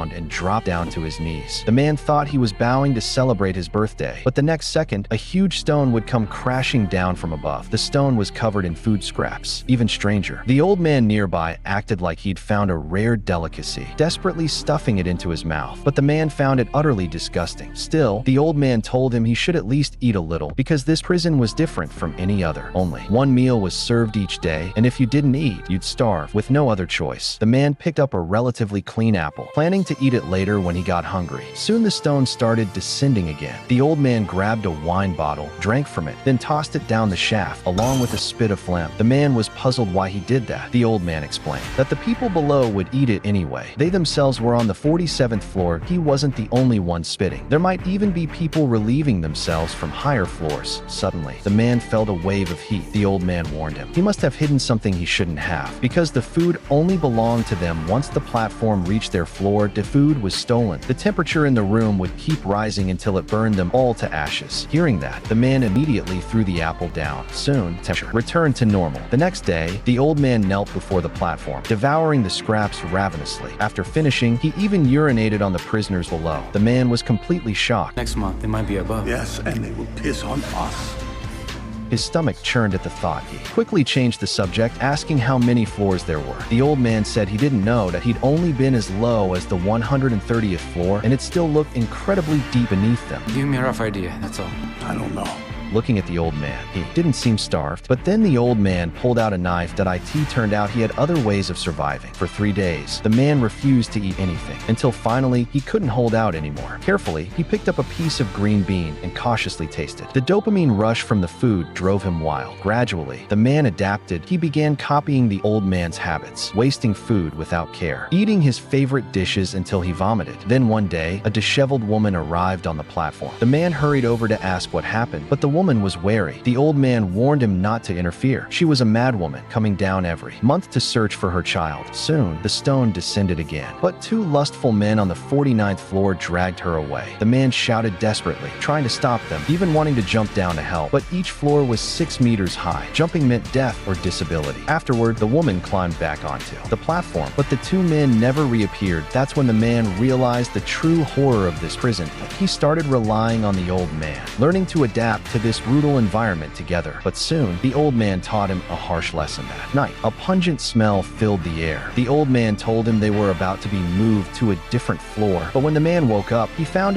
and dropped down to his knees. The man thought he was bowing to celebrate his birthday, but the next second, a huge stone would come crashing down from above. The stone was covered in food scraps. Even stranger, the old man nearby acted like he'd found a rare delicacy, desperately stuffing it into his mouth. But the man found it utterly disgusting. Still, the old man told him he should at least eat a little, because this prison was different from any other. Only one meal was served each day, and if you didn't eat, you'd starve. With no other choice, the man picked up a relatively clean apple, planning to eat it later when he got hungry. Soon the stone started descending again. The old man grabbed a wine bottle, drank from it, then tossed it down the shaft, along with a spit of phlegm. The man was puzzled why he did that. The old man explained that the people below would eat it anyway. They themselves were on the 47th floor. He wasn't the only one spitting. There might even be people relieving themselves from higher floors. Suddenly, the man felt a wave of heat. The old man warned him. He must have hidden something he shouldn't have, because the food only belonged to them once the platform reached their floor. The food was stolen. The temperature in the room would keep rising until it burned them all to ashes. Hearing that, the man immediately threw the apple down. Soon, temperature returned to normal. The next day, the old man knelt before the platform, devouring the scraps ravenously. After finishing, he even urinated on the prisoners below. The man was completely shocked. Next month, they might be above. Yes, and they will piss on us. His stomach churned at the thought. He quickly changed the subject, asking how many floors there were. The old man said he didn't know that he'd only been as low as the 130th floor, and it still looked incredibly deep beneath them. Give me a rough idea, that's all. I don't know. Looking at the old man, he didn't seem starved, but then the old man pulled out a knife. That it turned out he had other ways of surviving. For 3 days, the man refused to eat anything, until finally he couldn't hold out anymore. Carefully, he picked up a piece of green bean and cautiously tasted. The dopamine rush from the food drove him wild. Gradually, the man adapted. He began copying the old man's habits, wasting food without care, eating his favorite dishes until he vomited. Then one day, a disheveled woman arrived on the platform. The man hurried over to ask what happened, but the woman was wary. The old man warned him not to interfere. She was a madwoman coming down every month to search for her child. Soon, the stone descended again, but 2 lustful men on the 49th floor dragged her away. The man shouted desperately, trying to stop them, even wanting to jump down to help, but each floor was 6 meters high. Jumping meant death or disability. Afterward, the woman climbed back onto the platform, but the 2 men never reappeared. That's when the man realized the true horror of this prison. He started relying on the old man, learning to adapt to this brutal environment together. But soon, the old man taught him a harsh lesson. That night, a pungent smell filled the air. The old man told him they were about to be moved to a different floor, but when the man woke up, he found